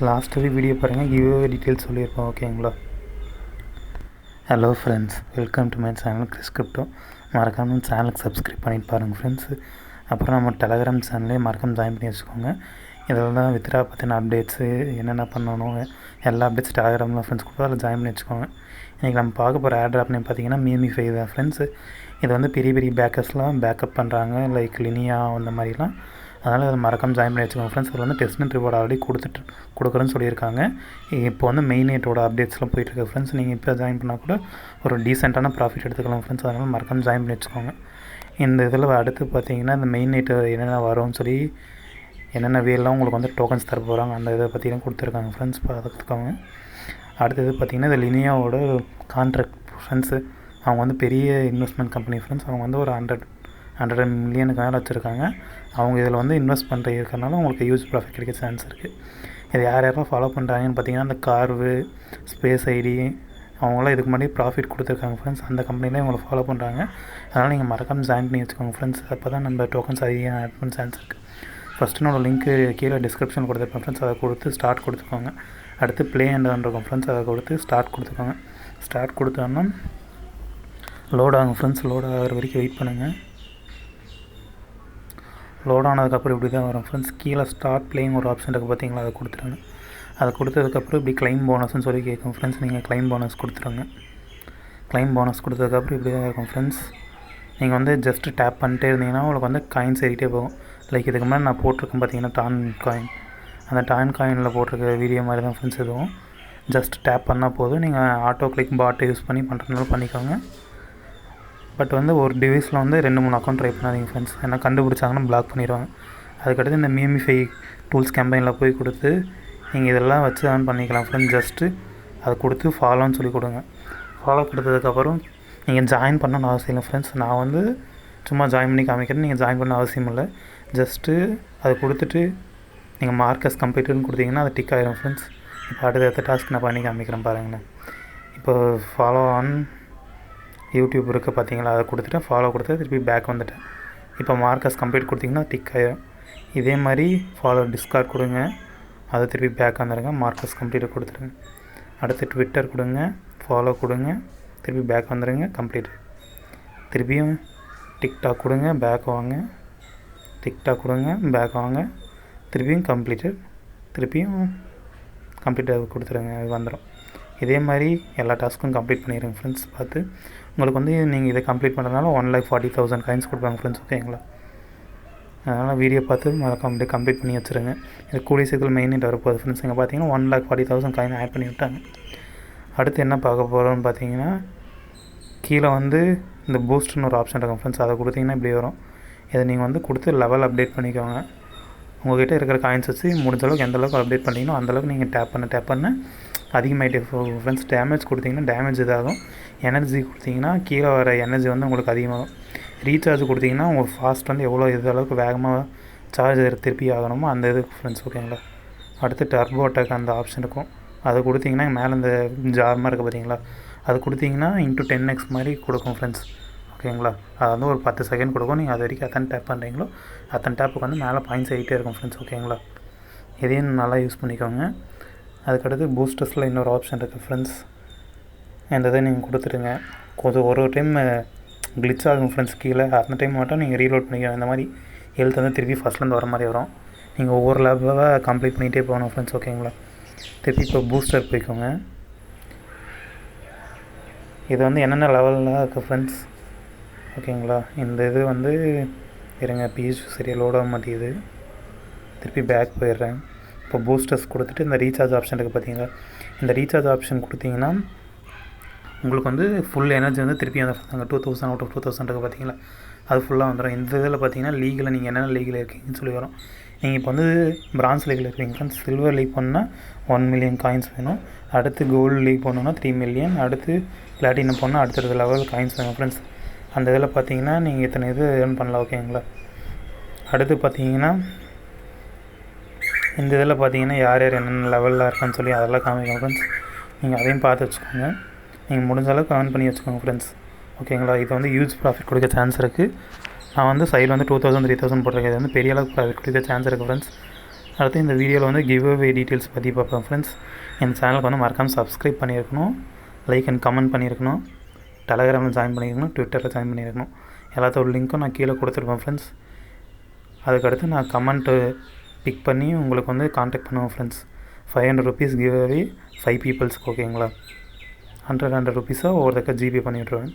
Last video பாருங்கள், giveaway details சொல்லியிருப்போம். ஓகேங்களா? Hello friends, welcome to my channel Chris crypto. மறக்காமல் சேனலுக்கு சப்ஸ்கிரைப் பண்ணிட்டு பாருங்கள் ஃப்ரெண்ட்ஸ். அப்புறம் நம்ம டெலகிராம் சேனலே மறக்காமல் ஜாயின் பண்ணி வச்சுக்கோங்க. இதில் தான் வித்ரா பற்றின அப்டேட்ஸு, என்னென்ன பண்ணணும், எல்லா அப்டேட்ஸ் டெலகிராமில் ஃப்ரெண்ட்ஸ் கொடுத்தா அதில் ஜாயின் பண்ணி வச்சுக்கோங்க. இன்றைக்கி நம்ம பார்க்க போகிற ஆட் ஆப்னு பார்த்தீங்கன்னா மீமிஃபை தான் ஃப்ரெண்ட்ஸு. இது வந்து பெரிய பெரிய பேக்கர்ஸ்லாம் பேக்கப் பண்ணுறாங்க, லைக் லினியா அந்த மாதிரிலாம். அதனால் அதை மறக்காமல் ஜாயின் பண்ணி வச்சுக்கோங்க ஃப்ரெண்ட்ஸ். இதில் வந்து டெஸ்ட் ரிவார்டு ஆல்ரெடி கொடுக்குறேன்னு சொல்லியிருக்காங்க. இப்போ வந்து மெயின் நெட்டோட அப்டேட்ஸ்லாம் போயிட்டுருக்கு ஃப்ரெண்ட்ஸ். நீங்கள் இப்போ ஜாயின் பண்ணால் கூட ஒரு டீசெண்டான ப்ராஃபிட் எடுத்துக்கலாம் ஃப்ரெண்ட்ஸ். அதனால் மறக்காமல் ஜாயின் பண்ணி வச்சுக்கோங்க. இந்த இதில் அடுத்து பார்த்தீங்கன்னா இந்த மெயின் நெட்டு என்னென்ன வரும்னு சொல்லி என்னென்ன வேலாம் உங்களுக்கு வந்து டோக்கன்ஸ் தர போகிறாங்க அந்த இதை பற்றிலாம் கொடுத்துருக்காங்க ஃப்ரெண்ட்ஸ், பார்த்துக்கோங்க. அடுத்தது பார்த்திங்கன்னா இந்த லினியாவோட கான்ட்ராக்ட் ஃப்ரெண்ட்ஸு. அவங்க வந்து பெரிய இன்வெஸ்ட்மெண்ட் கம்பெனி ஃப்ரெண்ட்ஸ். அவங்க வந்து ஒரு 100 மில்லியனுக்கு மேலே வச்சுருக்காங்க. அவங்க இதில் வந்து இன்வெஸ்ட் பண்ணுற இருக்கிறனால உங்களுக்கு ஹியூஜ் ப்ராஃபிட் கிடைக்க சான்ஸ் இருக்குது. இது யாரெல்லாம் ஃபாலோ பண்ணுறாங்கன்னு பார்த்தீங்கன்னா அந்த கார்வு, ஸ்பேஸ் ஐடி, அவங்களாம் இதுக்கு முன்னாடி ப்ராஃபிட் கொடுத்துருக்காங்க ஃப்ரெண்ட்ஸ். அந்த கம்பெனியில் இவங்களை ஃபாலோ பண்ணுறாங்க. அதனால் நீங்கள் மறக்காமல் ஜாயின் பண்ணி வச்சுக்கோங்க ஃப்ரெண்ட்ஸ். அப்போ தான் நம்ம டோக்கன்ஸ் அதிகம் ஆட் பண்ண சான்ஸ் இருக்குது. ஃபஸ்ட்டு என்னோடய லிங்க்கு கீழே டிஸ்கிரிப்ஷன் கொடுத்துருப்பேன் ஃப்ரெண்ட்ஸ். அதை கொடுத்து ஸ்டார்ட் கொடுத்துக்கோங்க. அடுத்து ப்ளே அண்ட் இருக்கும் ஃப்ரெண்ட்ஸ், அதை கொடுத்து ஸ்டார்ட் கொடுத்துக்கோங்க. ஸ்டார்ட் கொடுத்தோன்னா லோட் ஆகும் ஃப்ரெண்ட்ஸ். லோட் ஆகிற வரைக்கும் வெயிட் பண்ணுங்கள். லோட் ஆனதுக்கப்புறம் இப்படி தான் வரும் ஃப்ரெண்ட்ஸ். கீழே ஸ்டார்ட் பிளேயிங் ஒரு ஆப்ஷன் இருக்குது பார்த்தீங்களா, அதை கொடுத்துருங்க. அதை கொடுத்ததுக்கப்புறம் இப்படி கிளைம் போனஸ்ன்னு சொல்லி கேட்கும் ஃப்ரெண்ட்ஸ். நீங்கள் கிளைம் போனஸ் கொடுத்துருங்க. கிளைம் போனஸ் கொடுத்ததுக்கப்புறம் இப்படி தான் இருக்கும் ஃப்ரெண்ட்ஸ். நீங்கள் வந்து ஜஸ்ட்டு டேப் பண்ணிட்டே இருந்தீங்கன்னா உங்களுக்கு வந்து காயின்ஸ் ஏறிட்டே போகும். லைக் இதுக்கு முன்னாடி நான் போட்டிருக்கேன் பார்த்தீங்கன்னா டான் காயின். அந்த டான் காயினில் போட்டிருக்க வீடியோ மாதிரி தான் ஃப்ரெண்ட்ஸ் இதுவும். ஜஸ்ட் டேப் பண்ணால் போதும். நீங்கள் ஆட்டோ கிளிக் பாட்டை யூஸ் பண்ணி பண்ணுறதுனால பண்ணிக்கோங்க. பட் வந்து ஒரு டிவைஸில் வந்து 2-3 அக்கௌண்ட் ட்ரை பண்ணாதீங்க ஃப்ரெண்ட்ஸ். ஏன்னா கண்டுபிடிச்சாங்கன்னா பிளாக் பண்ணிடுவாங்க. அதுக்கடுத்து இந்த மீமிஃபை டூல்ஸ் கேம்பெயினில் போய் கொடுத்து நீங்கள் இதெல்லாம் வச்சு ஆன் பண்ணிக்கலாம் ஃப்ரெண்ட்ஸ். ஜஸ்ட்டு அதை கொடுத்து ஃபாலோன்னு சொல்லி கொடுங்க. ஃபாலோ கொடுத்ததுக்கப்புறம் நீங்கள் ஜாயின் பண்ணணும்னு அவசியம் இல்லை ஃப்ரெண்ட்ஸ். நான் வந்து சும்மா ஜாயின் பண்ணி காமிக்கிறேன். நீங்கள் ஜாயின் பண்ண அவசியம் இல்லை. ஜஸ்ட்டு அதை கொடுத்துட்டு நீங்கள் மார்க்கஸ் கம்ப்ளீட்டுன்னு கொடுத்தீங்கன்னா அது டிக் ஆகிடும் ஃப்ரெண்ட்ஸ். இப்போ அடுத்த டாஸ்க் நான் பண்ணி காமிக்கிறேன் பாருங்கண்ணே. இப்போ ஃபாலோ ஆன் யூடியூப் இருக்குது பார்த்தீங்களா, அதை கொடுத்துட்டு ஃபாலோ கொடுத்து திருப்பி பேக் வந்துட்டேன். இப்போ மார்க்கஸ் கம்ப்ளீட் கொடுத்திங்கன்னா டிக் ஆகிடும். இதே மாதிரி ஃபாலோ டிஸ்கார்ட் கொடுங்க, அதை திருப்பி பேக் வந்துடுங்க. மார்க்கஸ் கம்ப்ளீட்டை கொடுத்துருங்க. அடுத்து ட்விட்டர் கொடுங்க, ஃபாலோ கொடுங்க, திருப்பி பேக் வந்துடுங்க. கம்ப்ளீட். திருப்பியும் டிக்டாக் கொடுங்க, பேக் வாங்க. டிக்டாக் கொடுங்க, பேக் வாங்க. திருப்பியும் கம்ப்ளீட்டு. திருப்பியும் கம்ப்ளீட்டாக கொடுத்துருங்க, அது வந்துடும். இதே மாதிரி எல்லா டாஸ்க்கும் கம்ப்ளீட் பண்ணிடுங்க ஃப்ரெண்ட்ஸ். பார்த்து உங்களுக்கு வந்து நீங்கள் இதை கம்ப்ளீட் பண்ணுறதுனால 1,40,000 காயின்ஸ் கொடுப்பாங்க ஃப்ரெண்ட்ஸ். ஓகேங்களா? அதனால் வீடியோ பார்த்து மறக்காம கம்ப்ளீட் பண்ணி வச்சுருங்க. இது கூடிய சீக்கிரம் மெயின் நெட் வரப்போகுது ஃப்ரெண்ட்ஸ். இங்கே பார்த்தீங்கன்னா 1,40,000 காயின் ஆட் பண்ணி விட்டாங்க. அடுத்து என்ன பார்க்க போகிறோம்னு பார்த்தீங்கன்னா கீழே வந்து இந்த பூஸ்ட்னு ஒரு ஆப்ஷன் இருக்கும் ஃப்ரெண்ட்ஸ். அதை கொடுத்தீங்கன்னா இப்படி வரும். இதை நீங்கள் வந்து கொடுத்து லெவல் அப்டேட் பண்ணிக்கோங்க. உங்கள்கிட்ட இருக்கிற காயின்ஸ் வச்சு முடிஞ்ச அளவுக்கு எந்த அளவுக்கு அப்டேட் பண்ணிங்கன்னா அந்தளவுக்கு நீங்கள் டேப் பண்ண அதிகமாகிட்டே போகும் ஃப்ரெண்ட்ஸ். டேமேஜ் கொடுத்தீங்கன்னா டேமேஜ் இதாகும். எனர்ஜி கொடுத்தீங்கன்னா கீழே வர எனர்ஜி வந்து உங்களுக்கு அதிகமாகும். ரீசார்ஜ் கொடுத்தீங்கன்னா உங்கள் ஃபாஸ்ட் வந்து எவ்வளோ இது அளவுக்கு வேகமாக சார்ஜ் திருப்பி ஆகணுமோ அந்த இது ஃப்ரெண்ட்ஸ். ஓகேங்களா? அடுத்து டர்போ அட்டாக் அந்த ஆப்ஷன் இருக்கும். அதை கொடுத்தீங்கன்னா மேலே இந்த ஜார் மாதிரி இருக்குது பார்த்தீங்களா, அது கொடுத்தீங்கன்னா இன்ட்டு 10x மாதிரி கொடுக்கும் ஃப்ரெண்ட்ஸ். ஓகேங்களா? அது வந்து ஒரு 10 செகண்ட் கொடுக்கும். நீங்கள் அது வரைக்கும் அத்தனை டேப் பண்ணுறீங்களோ அத்தனை டேப்புக்கு வந்து மேலே பாயிண்ட்ஸ் ஆகிட்டே இருக்கும் ஃப்ரெண்ட்ஸ். ஓகேங்களா? இதையும் நல்லா யூஸ் பண்ணிக்கோங்க. அதுக்கடுத்து பூஸ்டர்ஸில் இன்னொரு ஆப்ஷன் இருக்குது ஃப்ரெண்ட்ஸ். இந்த இதை நீங்கள் கொடுத்துருங்க. கொஞ்சம் ஒரு டைம் க்ளிச் ஆகும் ஃப்ரெண்ட்ஸ் கீழே. அந்த டைம் மட்டும் நீங்கள் ரீலோட் பண்ணிக்கோங்க. இந்த மாதிரி ஹெல்த் வந்து திருப்பி ஃபஸ்ட்லேருந்து வர மாதிரி வரும். நீங்கள் ஒவ்வொரு லெவலாக கம்ப்ளீட் பண்ணிகிட்டே போகணும் ஃப்ரெண்ட்ஸ். ஓகேங்களா? திருப்பி இப்போ பூஸ்டர் போய்க்கோங்க. இது வந்து என்னென்ன லெவலில் இருக்குது ஃப்ரெண்ட்ஸ். ஓகேங்களா? இந்த இது வந்து இருங்க, பேஜ் சரியாக லோட் ஆக மாட்டேங்குது. திருப்பி பேக் போயிடுறேன். இப்போ பூஸ்டர்ஸ் கொடுத்துட்டு இந்த ரீசார்ஜ் ஆப்ஷன் இருக்குது பார்த்தீங்களா, இந்த ரீசார்ஜ் ஆப்ஷன் கொடுத்தீங்கன்னா உங்களுக்கு வந்து ஃபுல் எனர்ஜி வந்து திருப்பி அந்த 2,000 அவுட் ஆஃப் 2,000 இருக்குது பார்த்தீங்களா, அது ஃபுல்லாக வந்துடும். இந்த இதில் பார்த்தீங்கன்னா லீகில் நீங்கள் என்னென்ன லீகில் இருக்கீங்கன்னு சொல்லி வரும். நீங்கள் இப்போ வந்து பிரான்ஸ் லீகில் இருக்கீங்க ஃப்ரெண்ட்ஸ். சில்வர் லீக் பண்ணால் 1 மில்லியன் காயின்ஸ் வேணும். அடுத்து கோல்டு லீக் பண்ணணுன்னா 3 மில்லியன். அடுத்து பிளாட்டினம் பண்ணால் அடுத்தடுத்த லெவல் காயின்ஸ் வேணும் ஃப்ரெண்ட்ஸ். அந்த இதில் பார்த்தீங்கன்னா நீங்கள் இத்தனை இது ஏர்ன் பண்ணலாம். ஓகேங்களா? அடுத்து பார்த்தீங்கன்னா இந்த இதில் பார்த்தீங்கன்னா யார் யார் என்னென்ன லெவலில் இருக்கான்னு சொல்லி அதெல்லாம் காமிக்கும் ஃப்ரெண்ட்ஸ். நீங்கள் அதையும் பார்த்து வச்சுக்கோங்க. நீங்கள் முடிஞ்ச அளவுக்கு ஏர்ன் பண்ணி வச்சுக்கோங்க ஃப்ரெண்ட்ஸ். ஓகேங்களா? இது வந்து ஹியூஜ் ப்ராஃபிட் கொடுக்க சான்ஸ் இருக்குது. நான் வந்து சைடில் வந்து 2,000 3,000 போட்டிருக்கேன். இது வந்து பெரிய அளவுக்கு ப்ராஃபிட் கொடுக்க சான்ஸ் இருக்குது ஃப்ரெண்ட்ஸ். அடுத்து இந்த வீடியோவில் வந்து கிவ் அவே டீட்டெயில்ஸ் பற்றி பார்ப்போம் ஃப்ரெண்ட்ஸ். என் சேனலுக்கு வந்து மறக்காமல் சப்ஸ்கிரைப் பண்ணியிருக்கணும், லைக் அண்ட் கமெண்ட் பண்ணியிருக்கணும், டெலகிராமில் ஜாயின் பண்ணியிருக்கணும், ட்விட்டரில் ஜாயின் பண்ணியிருக்கணும். எல்லாத்தோட லிங்க்கும் நான் கீழே கொடுத்துருப்பேன் ஃப்ரெண்ட்ஸ். அதுக்கடுத்து நான் கமெண்ட்டு பிக் பண்ணி உங்களுக்கு வந்து காண்டாக்ட் பண்ணுவேன் ஃப்ரெண்ட்ஸ். 500 rupees கிவ் அவே 5 peopleஸ்க்கு, ஓகேங்களா? 100 rupees ஒவ்வொருத்தக்க ஜிபே பண்ணி விட்ருவேன்.